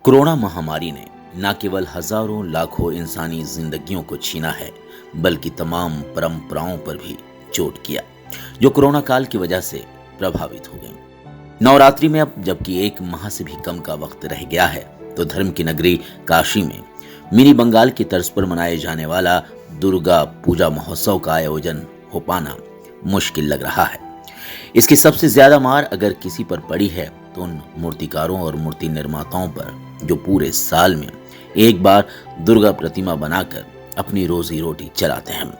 Corona महामारी ने न केवल हजारों लाखों इंसानी जिंदगियों को छीना है, बल्कि तमाम परंपराओं पर भी चोट किया, जो कोरोना काल की वजह से प्रभावित हो गई। नवरात्रि में अब जबकि एक माह से भी कम का वक्त रह गया है, तो धर्म की नगरी काशी में मिनी बंगाल की तर्ज पर मनाए जाने वाला दुर्गा पूजा महोत्सव का आयोजन हो पाना मुश्किल लग रहा है। इसकी सबसे ज्यादा मार अगर किसी पर पड़ी है तो उन मूर्तिकारों और मूर्ति निर्माताओं पर, जो पूरे साल में एक बार दुर्गा प्रतिमा बनाकर अपनी रोजी रोटी चलाते हैं,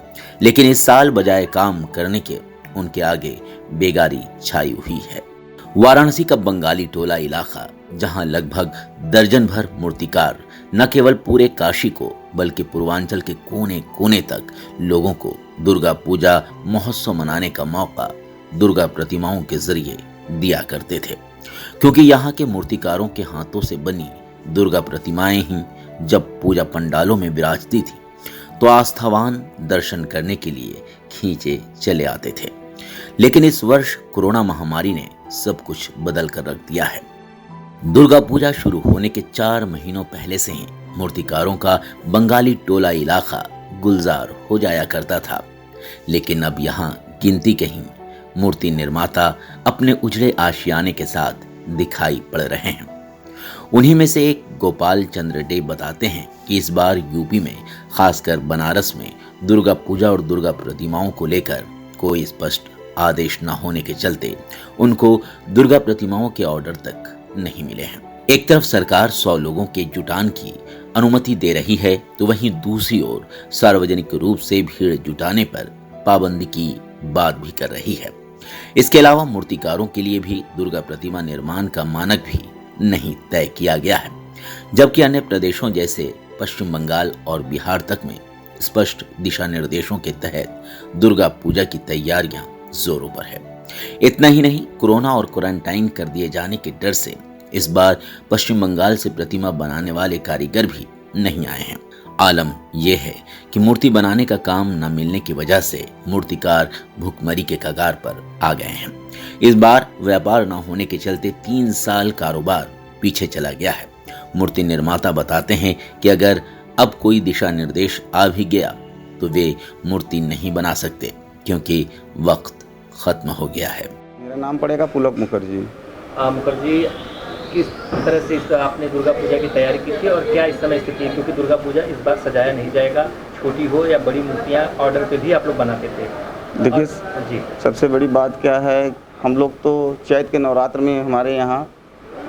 लेकिन इस साल बजाय काम करने के उनके आगे बेगारी छाई हुई है। वाराणसी का बंगाली टोला इलाका, जहां लगभग दर्जन भर मूर्तिकार न केवल पूरे काशी को बल्कि पूर्वांचल के कोने कोने तक लोगों को दुर्गा पूजा महोत्सव मनाने का मौका दुर्गा प्रतिमाओं के जरिए दिया करते थे, क्योंकि यहाँ के मूर्तिकारों के हाथों से बनी दुर्गा प्रतिमाएं ही जब पूजा पंडालों में विराजती थी तो आस्थावान दर्शन करने के लिए खींचे चले आते थे। लेकिन इस वर्ष कोरोना महामारी ने सब कुछ बदल कर रख दिया है। दुर्गा पूजा शुरू होने के 4 महीनों पहले से ही मूर्तिकारों का बंगाली टोला इलाका गुलजार हो जाया करता था, लेकिन अब यहाँ गिनती के ही मूर्ति निर्माता अपने उजड़े आशियाने के साथ दिखाई पड़ रहे हैं। उन्हीं में से एक गोपाल चंद्र डे बताते हैं कि इस बार यूपी में, खासकर बनारस में, दुर्गा पूजा और दुर्गा प्रतिमाओं को लेकर कोई स्पष्ट आदेश न होने के चलते उनको दुर्गा प्रतिमाओं के ऑर्डर तक नहीं मिले हैं। एक तरफ सरकार 100 लोगों के जुटान की अनुमति दे रही है, तो वहीं दूसरी ओर सार्वजनिक रूप से भीड़ जुटाने पर पाबंदी की बात भी कर रही है। इसके अलावा मूर्तिकारों के लिए भी दुर्गा प्रतिमा निर्माण का मानक भी नहीं तय किया गया है, जबकि अन्य प्रदेशों जैसे पश्चिम बंगाल और बिहार तक में स्पष्ट दिशा निर्देशों के तहत दुर्गा पूजा की तैयारियां जोरों पर है। इतना ही नहीं, कोरोना और क्वारंटाइन कर दिए जाने के डर से इस बार पश्चिम बंगाल से प्रतिमा बनाने वाले कारीगर भी नहीं आए हैं। आलम यह है कि मूर्ति बनाने का काम न मिलने की वजह से मूर्तिकार भूखमरी के कगार पर आ गए हैं। इस बार व्यापार न होने के चलते 3 साल कारोबार पीछे चला गया है। मूर्ति निर्माता बताते हैं कि अगर अब कोई दिशा निर्देश आ भी गया तो वे मूर्ति नहीं बना सकते, क्योंकि वक्त खत्म हो गया है। मेरा नाम पड़ेगा पुलक मुखर्जी। मुखर्जी, किस तरह से इस आपने दुर्गा पूजा की तैयारी की थी और क्या इस समय स्थिति है, क्योंकि दुर्गा पूजा इस बार सजाया नहीं जाएगा, छोटी हो या बड़ी मूर्तियाँ ऑर्डर पे भी आप लोग बनाते थे। देखिए जी, सबसे बड़ी बात क्या है, हम लोग तो चैत के नवरात्र में हमारे यहाँ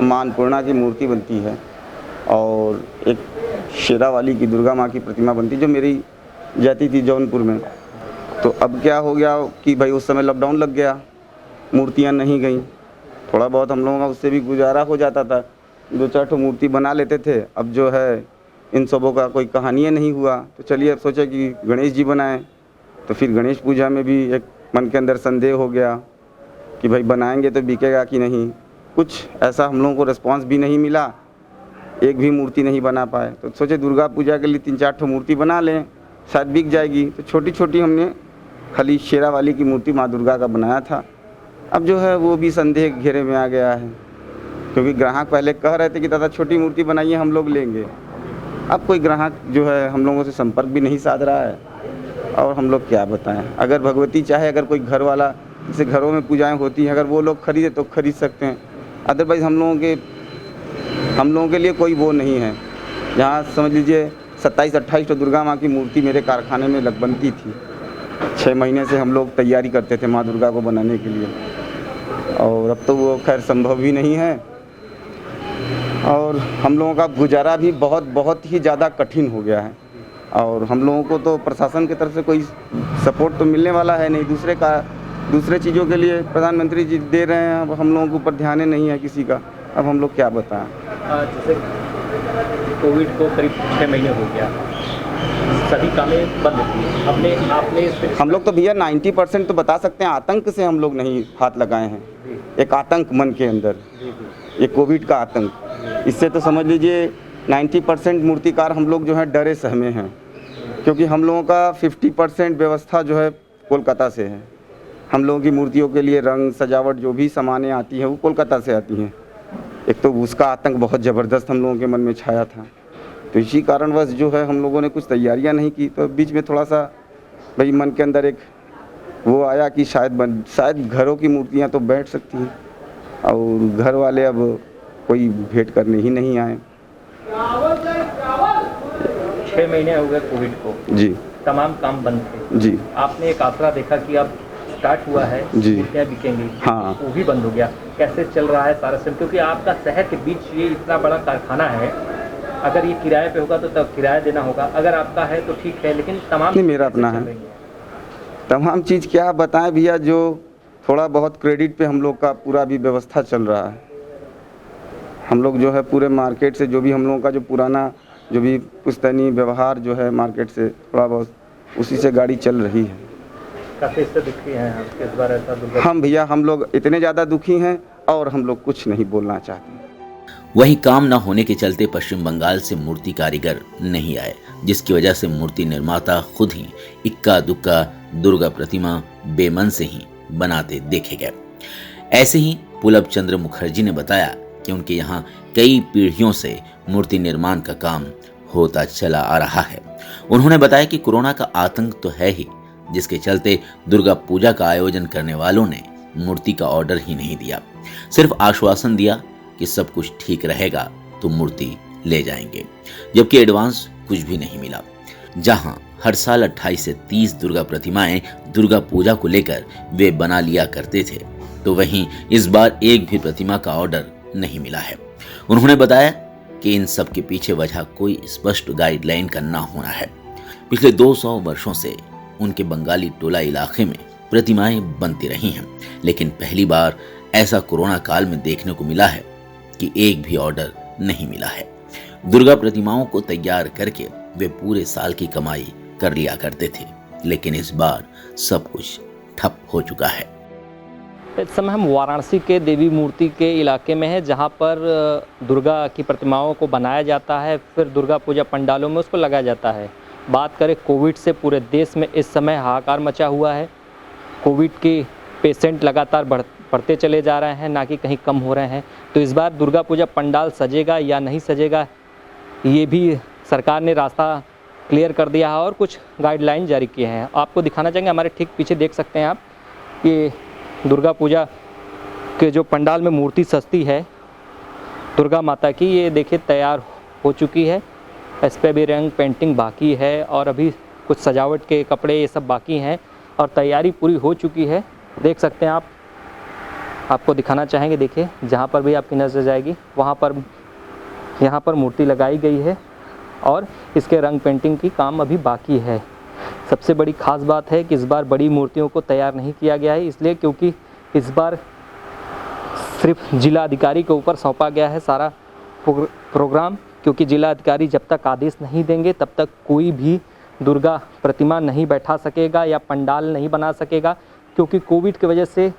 मां अन्नपूर्णा की मूर्ति बनती है और एक शेरा वाली की दुर्गा माँ की प्रतिमा बनती, जो मेरी जाती थी जौनपुर में। तो अब क्या हो गया कि भाई उस समय लॉकडाउन लग गया, मूर्तियाँ नहीं गईं, थोड़ा बहुत हम लोगों का उससे भी गुजारा हो जाता था, 2-4 ठो मूर्ति बना लेते थे। अब जो है इन सबों का कोई कहानी नहीं हुआ, तो चलिए अब सोचा कि गणेश जी बनाएं। तो फिर गणेश पूजा में भी एक मन के अंदर संदेह हो गया कि भाई बनाएंगे तो बिकेगा कि नहीं। कुछ ऐसा हम लोगों को रिस्पांस भी नहीं मिला, एक भी मूर्ति नहीं बना पाए। तो सोचे दुर्गा पूजा के लिए 3-4 ठो मूर्ति बना लें, शायद बिक जाएगी। तो छोटी छोटी हमने खाली शेरा वाली की मूर्ति माँ दुर्गा का बनाया था। अब जो है वो भी संदेह घेरे में आ गया है, क्योंकि ग्राहक पहले कह रहे थे कि दादा छोटी मूर्ति बनाइए, हम लोग लेंगे। अब कोई ग्राहक जो है हम लोगों से संपर्क भी नहीं साध रहा है, और हम लोग क्या बताएं। अगर भगवती चाहे, अगर कोई घर वाला, जैसे घरों में पूजाएं होती हैं, अगर वो लोग खरीदे तो खरीद सकते हैं, अदरवाइज़ हम लोगों के लिए कोई वो नहीं है। जहाँ समझ लीजिए 27-28 तो दुर्गा माँ की मूर्ति मेरे कारखाने में लग बनती थी। 6 महीने से हम लोग तैयारी करते थे माँ दुर्गा को बनाने के लिए, और अब तो वो खैर संभव भी नहीं है, और हम लोगों का गुजारा भी बहुत ही ज़्यादा कठिन हो गया है। और हम लोगों को तो प्रशासन की तरफ से कोई सपोर्ट तो मिलने वाला है नहीं। दूसरे चीज़ों के लिए प्रधानमंत्री जी दे रहे हैं, अब हम लोगों के ऊपर ध्यान नहीं है किसी का। अब हम लोग क्या बताएं। जैसे कोविड को करीब 6 महीने हो गया, सभी कामें बंद थी, आपने हम लोग तो भैया 90% तो बता सकते हैं आतंक से हम लोग नहीं हाथ लगाए हैं। एक आतंक मन के अंदर, ये कोविड का आतंक, इससे तो समझ लीजिए 90% मूर्तिकार हम लोग जो है डरे सहमे हैं, क्योंकि हम लोगों का 50% व्यवस्था जो है कोलकाता से है। हम लोगों की मूर्तियों के लिए रंग, सजावट, जो भी सामानें आती हैं वो कोलकाता से आती हैं। एक तो उसका आतंक बहुत ज़बरदस्त हम लोगों के मन में छाया था, तो इसी कारणवश जो है हम लोगों ने कुछ तैयारियां नहीं की। तो बीच में थोड़ा सा भाई मन के अंदर एक वो आया कि शायद घरों की मूर्तियां तो बैठ सकती हैं, और घर वाले अब कोई भेंट करने ही नहीं आए। 6 महीने हो गए कोविड को जी तमाम काम बंद थे जी आपने एक आसरा देखा कि अब स्टार्ट हुआ है जी। मूर्तियाँ बिकेंगी हाँ। वो भी बंद हो गया कैसे चल रहा है सारा सिस्टम क्योंकि आपका शहर के बीच ये इतना बड़ा कारखाना है अगर ये किराए पे होगा तो तब किराया देना होगा अगर आपका है तो ठीक है लेकिन तमाम नहीं, मेरा अपना है। तमाम चीज़ क्या बताएं भैया, जो थोड़ा बहुत क्रेडिट पे हम लोग का पूरा भी व्यवस्था चल रहा है। हम लोग जो है पूरे मार्केट से जो भी हम लोगों का जो पुराना जो भी पुश्तैनी व्यवहार जो है मार्केट से थोड़ा बहुत उसी से गाड़ी चल रही है। काफ़ी इससे दुखी हैं आप इस बार ऐसा दुर्गा हम भैया हम लोग इतने ज़्यादा दुखी हैं और हम लोग कुछ नहीं बोलना चाहते। वहीं काम न होने के चलते पश्चिम बंगाल से मूर्ति कारीगर नहीं आए, जिसकी वजह से मूर्ति निर्माता खुद ही इक्का दुक्का दुर्गा प्रतिमा बेमन से ही बनाते देखे गए। ऐसे ही पुलब चंद्र मुखर्जी ने बताया कि उनके यहाँ कई पीढ़ियों से मूर्ति निर्माण का काम होता चला आ रहा है। उन्होंने बताया कि कोरोना का आतंक तो है ही, जिसके चलते दुर्गा पूजा का आयोजन करने वालों ने मूर्ति का ऑर्डर ही नहीं दिया, सिर्फ आश्वासन दिया कि सब कुछ ठीक रहेगा तो मूर्ति ले जाएंगे, जबकि एडवांस कुछ भी नहीं मिला। जहां हर साल 28 से 30 दुर्गा प्रतिमाएं दुर्गा पूजा को लेकर वे बना लिया करते थे, तो वहीं इस बार एक भी प्रतिमा का ऑर्डर नहीं मिला है। उन्होंने बताया कि इन सब के पीछे वजह कोई स्पष्ट गाइडलाइन का ना होना है। पिछले 200 वर्षों से उनके बंगाली टोला इलाके में प्रतिमाएं बनती रही हैं, लेकिन पहली बार ऐसा कोरोना काल में देखने को मिला है कि एक भी ऑर्डर नहीं मिला है। दुर्गा प्रतिमाओं को तैयार करके वे पूरे साल की कमाई कर लिया करते थे, लेकिन इस बार सब कुछ ठप हो चुका है। इस समय हम वाराणसी के देवी मूर्ति के इलाके में है जहाँ पर दुर्गा की प्रतिमाओं को बनाया जाता है, फिर दुर्गा पूजा पंडालों में उसको लगाया जाता है। बात करें कोविड से, पूरे देश में इस समय हाहाकार मचा हुआ है। कोविड के पेशेंट लगातार बढ़ते चले जा रहे हैं, ना कि कहीं कम हो रहे हैं। तो इस बार दुर्गा पूजा पंडाल सजेगा या नहीं सजेगा, ये भी सरकार ने रास्ता क्लियर कर दिया है और कुछ गाइडलाइन जारी किए हैं। आपको दिखाना चाहेंगे, हमारे ठीक पीछे देख सकते हैं आप, ये दुर्गा पूजा के जो पंडाल में मूर्ति सजती है दुर्गा माता की, ये देखिए तैयार हो चुकी है। इस पर भी रंग पेंटिंग बाकी है और अभी कुछ सजावट के कपड़े ये सब बाकी हैं और तैयारी पूरी हो चुकी है। देख सकते हैं आप, आपको दिखाना चाहेंगे, देखिए जहाँ पर भी आपकी नज़र जाएगी वहाँ पर यहाँ पर मूर्ति लगाई गई है और इसके रंग पेंटिंग की काम अभी बाकी है। सबसे बड़ी ख़ास बात है कि इस बार बड़ी मूर्तियों को तैयार नहीं किया गया है, इसलिए क्योंकि इस बार सिर्फ जिला अधिकारी के ऊपर सौंपा गया है सारा प्रोग्राम, क्योंकि जिला अधिकारी जब तक आदेश नहीं देंगे तब तक कोई भी दुर्गा प्रतिमा नहीं बैठा सकेगा या पंडाल नहीं बना सकेगा, क्योंकि कोविड की वजह से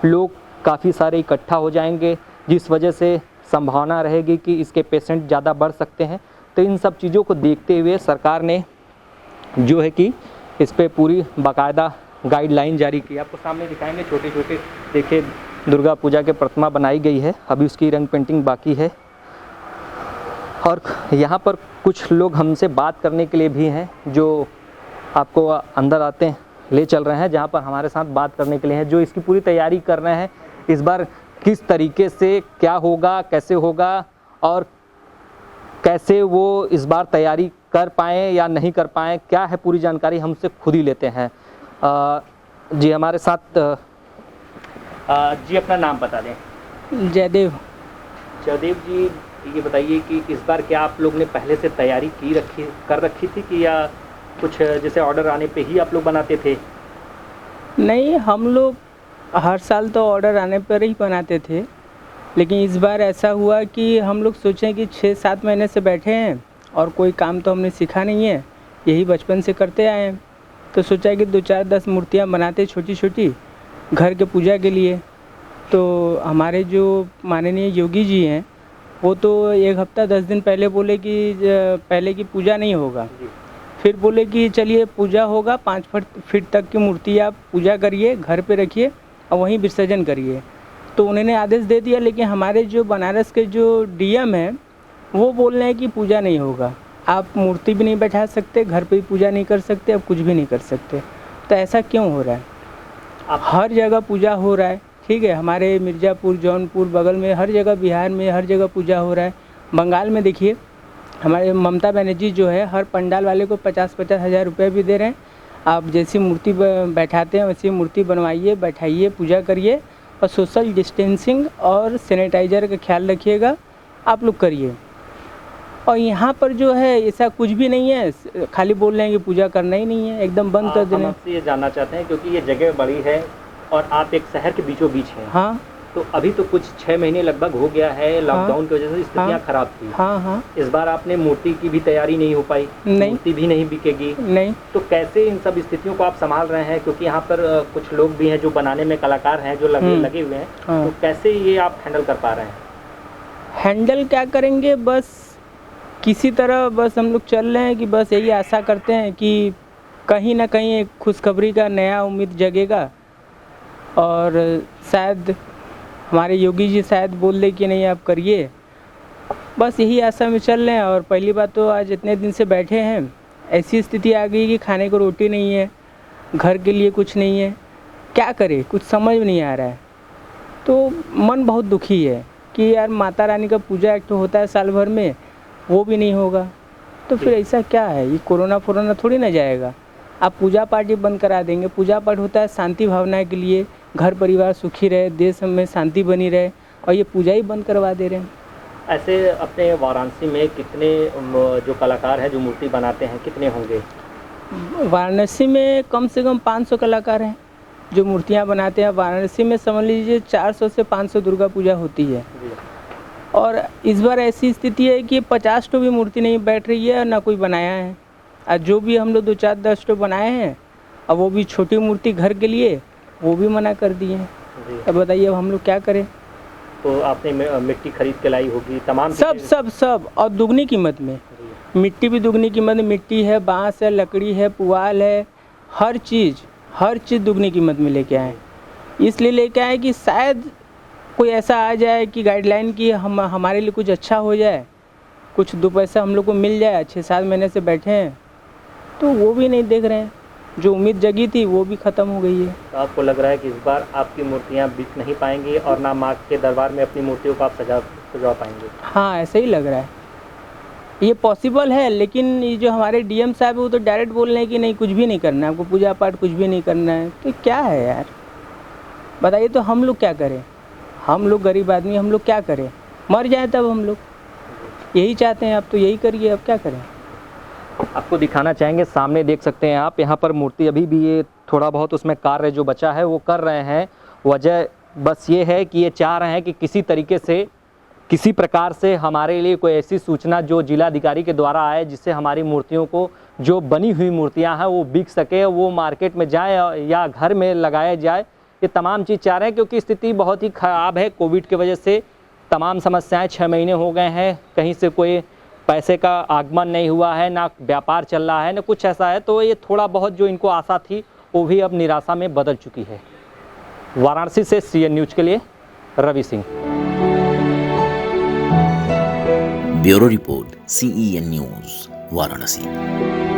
लोग काफ़ी सारे इकट्ठा हो जाएंगे, जिस वजह से संभावना रहेगी कि इसके पेशेंट ज़्यादा बढ़ सकते हैं। तो इन सब चीज़ों को देखते हुए सरकार ने जो है कि इस पे पूरी बाकायदा गाइडलाइन जारी की। आपको सामने दिखाएंगे, छोटे छोटे देखिए दुर्गा पूजा के प्रतिमा बनाई गई है, अभी उसकी रंग पेंटिंग बाकी है। और यहाँ पर कुछ लोग हमसे बात करने के लिए भी हैं, जो आपको अंदर आते हैं ले चल रहे हैं, जहाँ पर हमारे साथ बात करने के लिए हैं, जो इसकी पूरी तैयारी कर रहे हैं। इस बार किस तरीके से क्या होगा, कैसे होगा और कैसे वो इस बार तैयारी कर पाएँ या नहीं कर पाएँ, क्या है पूरी जानकारी हमसे खुद ही लेते हैं। जी हमारे साथ जी अपना नाम बता दें। जयदेव। जयदेव जी, ये बताइए कि इस बार क्या आप लोग ने पहले से तैयारी कर रखी थी कि या कुछ जैसे ऑर्डर आने पे ही आप लोग बनाते थे? नहीं, हम लोग हर साल तो ऑर्डर आने पर ही बनाते थे, लेकिन इस बार ऐसा हुआ कि हम लोग सोचें कि 6-7 महीने से बैठे हैं और कोई काम तो हमने सीखा नहीं है, यही बचपन से करते आए हैं, तो सोचा कि 2-4-10 मूर्तियाँ बनाते छोटी छोटी घर के पूजा के लिए। तो हमारे जो माननीय योगी जी हैं वो तो 1 हफ्ता 10 दिन पहले बोले कि पहले की पूजा नहीं होगा, फिर बोले कि चलिए पूजा होगा, 5 फीट तक की मूर्ति आप पूजा करिए, घर पे रखिए और वहीं विसर्जन करिए। तो उन्होंने आदेश दे दिया, लेकिन हमारे जो बनारस के जो डीएम हैं वो बोल रहे हैं कि पूजा नहीं होगा, आप मूर्ति भी नहीं बैठा सकते, घर पे भी पूजा नहीं कर सकते, अब कुछ भी नहीं कर सकते। तो ऐसा क्यों हो रहा है? हर जगह पूजा हो रहा है, ठीक है, हमारे मिर्ज़ापुर, जौनपुर, बगल में हर जगह, बिहार में हर जगह पूजा हो रहा है। बंगाल में देखिए, हमारे ममता बनर्जी जो है हर पंडाल वाले को 50-50 हज़ार रुपये भी दे रहे हैं। आप जैसी मूर्ति बैठाते हैं वैसी मूर्ति बनवाइए, बैठाइए, पूजा करिए, और सोशल डिस्टेंसिंग और सैनिटाइज़र का ख्याल रखिएगा, आप लोग करिए। और यहाँ पर जो है ऐसा कुछ भी नहीं है, खाली बोल रहे हैं कि पूजा करना ही नहीं है, एकदम बंद कर हम देना। आपसे ये जानना चाहते हैं, क्योंकि ये जगह बड़ी है और आप एक शहर के बीचों बीच हैं। हाँ तो अभी तो कुछ 6 महीने लगभग हो गया है, लॉकडाउन की वजह से स्थितियाँ हाँ, खराब थी। हाँ हाँ इस बार आपने मूर्ति की भी तैयारी नहीं हो पाई, नहीं। मूर्ति भी नहीं बिकेगी, नहीं। तो कैसे इन सब स्थितियों को आप संभाल रहे हैं? क्योंकि यहाँ पर कुछ लोग भी हैं जो बनाने में कलाकार हैं, जो लगे हुए हैं, हाँ। तो कैसे ये आप हैंडल कर पा रहे हैं? हैंडल क्या करेंगे, बस किसी तरह बस हम लोग चल रहे हैं कि बस यही आशा करते हैं कि कहीं ना कहीं एक खुशखबरी का नया उम्मीद जगेगा, और शायद हमारे योगी जी शायद बोल दे कि नहीं आप करिए, बस यही आशा में चल रहे हैं। और पहली बात तो आज इतने दिन से बैठे हैं, ऐसी स्थिति आ गई कि खाने को रोटी नहीं है, घर के लिए कुछ नहीं है, क्या करें, कुछ समझ में नहीं आ रहा है। तो मन बहुत दुखी है कि यार माता रानी का पूजा एक तो होता है साल भर में, वो भी नहीं होगा, तो फिर ऐसा क्या है? ये कोरोना थोड़ी ना जाएगा। आप पूजा पाठ ही बंद करा देंगे। पूजा पाठ होता है शांति भावना के लिए, घर परिवार सुखी रहे, देश में शांति बनी रहे, और ये पूजा ही बंद करवा दे रहे हैं। ऐसे अपने वाराणसी में कितने जो कलाकार हैं जो मूर्ति बनाते हैं, कितने होंगे? वाराणसी में कम से कम 500 कलाकार हैं जो मूर्तियाँ बनाते हैं। वाराणसी में समझ लीजिए 400 से 500 दुर्गा पूजा होती है, और इस बार ऐसी स्थिति है कि 50 तो भी मूर्ति नहीं बैठ रही है, ना कोई बनाया है। और जो भी हम लोग 2-4-10 तो बनाए हैं, और वो भी छोटी मूर्ति घर के लिए, वो भी मना कर दिए हैं। अब बताइए अब हम लोग क्या करें? तो आपने मिट्टी खरीद के लाई होगी, तमाम सब और दुगनी कीमत में। मिट्टी भी दुगनी कीमत में, मिट्टी है, बांस है, लकड़ी है, पुआल है, हर चीज़ दुगनी कीमत में लेके आए। इसलिए लेके आए कि शायद कोई ऐसा आ जाए कि गाइडलाइन की हमारे लिए कुछ अच्छा हो जाए, कुछ 2 पैसा हम लोग को मिल जाए। 6-7 महीने से बैठे हैं, तो वो भी नहीं देख रहे हैं। जो उम्मीद जगी थी वो भी ख़त्म हो गई है। तो आपको लग रहा है कि इस बार आपकी मूर्तियाँ बिक नहीं पाएंगी, और ना माँ के दरबार में अपनी मूर्तियों को आप सजा पाएंगे? हाँ, ऐसा ही लग रहा है। ये पॉसिबल है, लेकिन ये जो हमारे डीएम साहब है वो तो डायरेक्ट बोल रहे हैं कि नहीं, कुछ भी नहीं करना है आपको, पूजा पाठ कुछ भी नहीं करना है। तो क्या है यार, बताइए, तो हम लोग क्या करें? हम लोग गरीब आदमी, हम लोग क्या करें? मर जाए तब हम लोग यही चाहते हैं। अब तो यही करिए, अब क्या करें? आपको दिखाना चाहेंगे, सामने देख सकते हैं आप, यहाँ पर मूर्ति अभी भी ये थोड़ा बहुत उसमें कार्य जो बचा है वो कर रहे हैं। वजह बस ये है कि ये चाह रहे हैं कि किसी तरीके से, किसी प्रकार से हमारे लिए कोई ऐसी सूचना जो जिलाधिकारी के द्वारा आए, जिससे हमारी मूर्तियों को, जो बनी हुई मूर्तियाँ हैं वो बिक सके, वो मार्केट में जाए या घर में लगाया जाए। ये तमाम चीज़ चाह रहे हैं, क्योंकि स्थिति बहुत ही ख़राब है। कोविड की वजह से तमाम समस्याएं, 6 महीने हो गए हैं, कहीं से कोई पैसे का आगमन नहीं हुआ है, ना व्यापार चल रहा है, ना कुछ ऐसा है। तो ये थोड़ा बहुत जो इनको आशा थी वो भी अब निराशा में बदल चुकी है। वाराणसी से CN न्यूज़ के लिए Ravi Singh. Bureau report, CEN news, Varanasi.